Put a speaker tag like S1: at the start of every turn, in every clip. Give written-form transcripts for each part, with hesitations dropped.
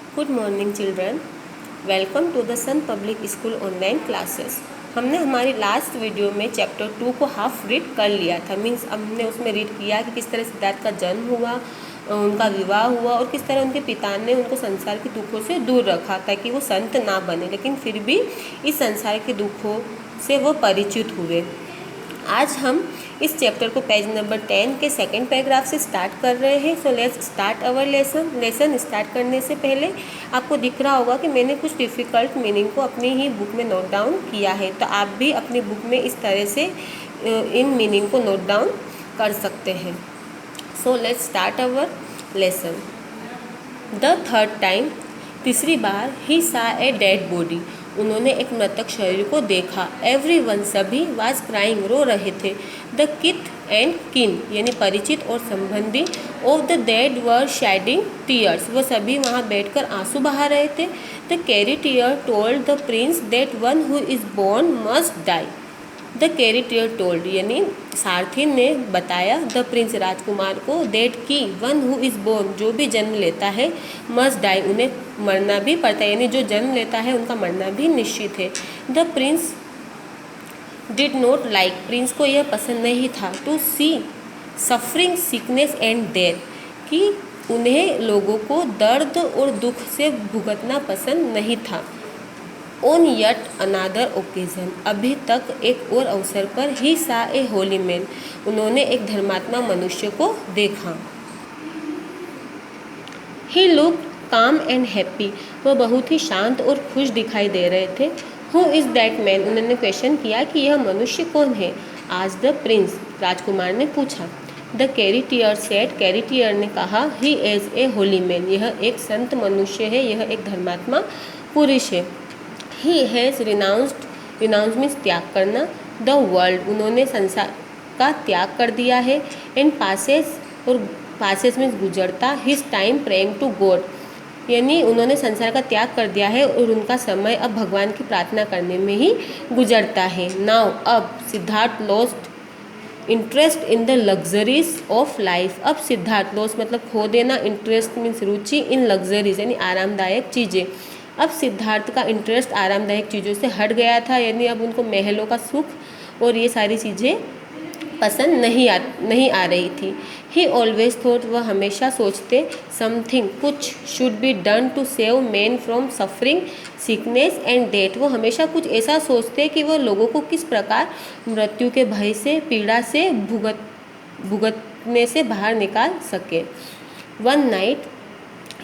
S1: Good morning children, welcome to the Sun Public School online classes. हमने हमारी last video में chapter 2 को half read कर लिया था। मीन्स हमने उसमें रीड किया कि किस तरह सिद्धार्थ का जन्म हुआ, उनका विवाह हुआ और किस तरह उनके पिता ने उनको संसार के दुखों से दूर रखा ताकि वो संत ना बने, लेकिन फिर भी इस संसार के दुखों से वो परिचित हुए। आज हम इस चैप्टर को पेज नंबर 10 के सेकंड पैराग्राफ से स्टार्ट कर रहे हैं। So let's start our lesson start करने से पहले आपको दिख रहा होगा कि मैंने कुछ डिफ़िकल्ट मीनिंग को अपनी ही बुक में नोट डाउन किया है, तो आप भी अपनी बुक में इस तरह से इन मीनिंग को नोट डाउन कर सकते हैं। So let's start our lesson. The third time, तीसरी बार, ही सा ए डेड बॉडी, उन्होंने एक मृतक शरीर को देखा। एवरीवन, सभी, वाज क्राइंग, रो रहे थे। द किथ एंड किन, यानी परिचित और संबंधी, of the dead were shedding tears, वो सभी वहाँ बैठकर आंसू बहा रहे थे। The charioteer told the prince that one who is born must die. The charioteer told, यानी सारथी ने बताया, द प्रिंस, राजकुमार को, दैट की, वन हु इज़ बोर्न, जो भी जन्म लेता है, मस्ट डाई, उन्हें मरना भी पड़ता है, यानी जो जन्म लेता है उनका मरना भी निश्चित है। The prince did not like, prince को यह पसंद नहीं था, to see suffering, sickness and death, कि उन्हें लोगों को दर्द और दुख से भुगतना पसंद नहीं था। ऑन यट अनादर ओकेजन, अभी तक एक और अवसर पर, ही सा ए होली मैन, उन्होंने एक धर्मात्मा मनुष्य को देखा। ही लुक काम एंड हैप्पी, वह बहुत ही शांत और खुश दिखाई दे रहे थे। हु इज़ दैट मैन, उन्होंने क्वेश्चन किया कि यह मनुष्य कौन है। आज द प्रिंस, राजकुमार ने पूछा। द कैरिटियर सेड, कैरिटियर ने कहा, he is a Holi man, यह एक संत मनुष्य है, यह एक धर्मात्मा पुरुष है। He has renounced, renounce means त्याग करना, द वर्ल्ड, उन्होंने संसार का त्याग कर दिया है। एंड पासेस, और पासेस मीन्स गुजरता, his time praying to God, यानी उन्होंने संसार का त्याग कर दिया है और उनका समय अब भगवान की प्रार्थना करने में ही गुजरता है। नाउ, अब, Siddharth lost interest in the luxuries of life, अब सिद्धार्थ, लॉस्ट मतलब खो देना, इंटरेस्ट मीन्स रुचि, इन लग्जरीज यानी आरामदायक चीज़ें, अब सिद्धार्थ का इंटरेस्ट आरामदायक चीज़ों से हट गया था, यानी अब उनको महलों का सुख और ये सारी चीज़ें पसंद नहीं आ रही थी। ही ऑलवेज थॉट, वह हमेशा सोचते, समथिंग, कुछ, should be done to save man from suffering, sickness and death, वो हमेशा कुछ ऐसा सोचते कि वह लोगों को किस प्रकार मृत्यु के भय से, पीड़ा से भुगतने से बाहर निकाल सके। वन नाइट,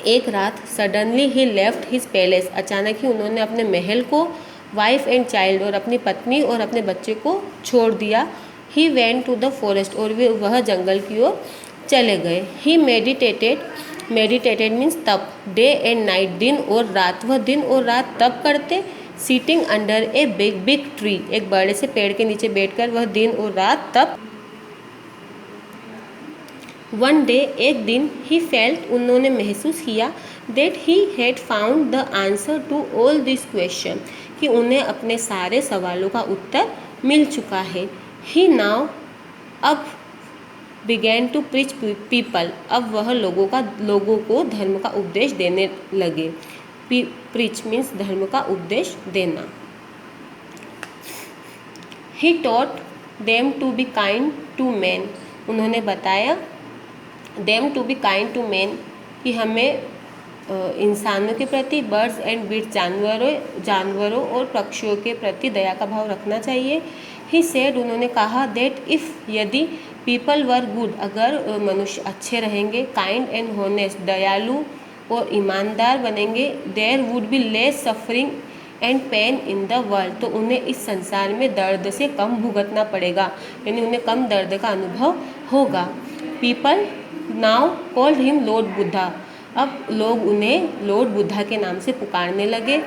S1: एक रात, सडनली ही लेफ्ट हिज पैलेस, अचानक ही उन्होंने अपने महल को, वाइफ एंड चाइल्ड, और अपनी पत्नी और अपने बच्चे को छोड़ दिया। He went to the forest, और वह जंगल की ओर चले गए। ही मेडिटेटेड, मेडिटेटेड मीन्स तप, डे एंड नाइट, दिन और रात, वह दिन और रात तप करते। Sitting under a big big tree, एक बड़े से पेड़ के नीचे बैठकर वह दिन और रात तप। वन डे, एक दिन, ही फेल्ट, उन्होंने महसूस किया, that he had found the answer to all this question, कि उन्हें अपने सारे सवालों का उत्तर मिल चुका है। ही नाउ, अब, बिगैन टू प्रीच पीपल, अब वह लोगों को धर्म का उपदेश देने लगे। प्रीच मीन्स धर्म का उपदेश देना। He taught them to be kind to man, उन्होंने बताया, them to be kind to man, कि हमें इंसानों के प्रति, बर्ड्स एंड बीट्स, जानवरों और पक्षियों के प्रति दया का भाव रखना चाहिए। ही सेड, उन्होंने कहा, दैट इफ़, यदि, पीपल वर गुड, अगर मनुष्य अच्छे रहेंगे, काइंड एंड होनेस्ट, दयालु और ईमानदार बनेंगे, there would be less suffering and pain in the world, तो उन्हें इस संसार में दर्द से कम भुगतना पड़ेगा, यानी उन्हें कम दर्द का अनुभव होगा। People now called him Lord Buddha, अब लोग उन्हें लॉर्ड बुद्धा के नाम से पुकारने लगे।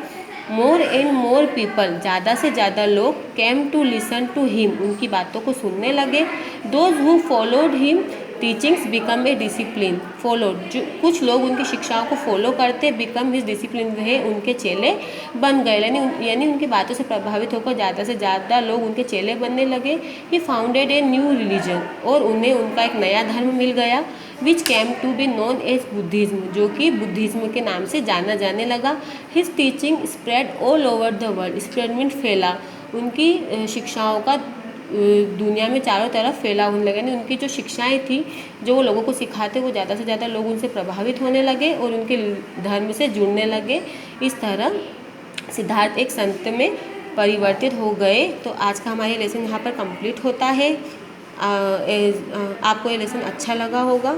S1: मोर एंड मोर पीपल, ज़्यादा से ज़्यादा लोग, came to listen to him, उनकी बातों को सुनने लगे। Those who followed him teachings become a discipline, followed, जो कुछ लोग उनकी शिक्षाओं को फॉलो करते, बिकम हिज डिसिप्लिन, वह उनके चेले बन गए, यानी उनकी बातों से प्रभावित होकर ज़्यादा से ज़्यादा लोग उनके चेले बनने लगे। He founded a new religion, और उन्हें उनका एक नया धर्म मिल गया। Which came to be known as Buddhism, जो कि बुद्धिज्म के नाम से जाना जाने लगा। His teaching spread all over the world, spread mean फैला, उनकी शिक्षाओं का दुनिया में चारों तरफ फैला होने लगा। यानी उनकी जो शिक्षाएं थी, जो वो लोगों को सिखाते, वो ज़्यादा से ज़्यादा लोग उनसे प्रभावित होने लगे और उनके धर्म से जुड़ने लगे। इस तरह सिद्धार्थ एक संत में परिवर्तित हो गए। तो आज का हमारा लेसन यहाँ पर कंप्लीट होता है। आपको ये लेसन अच्छा लगा होगा।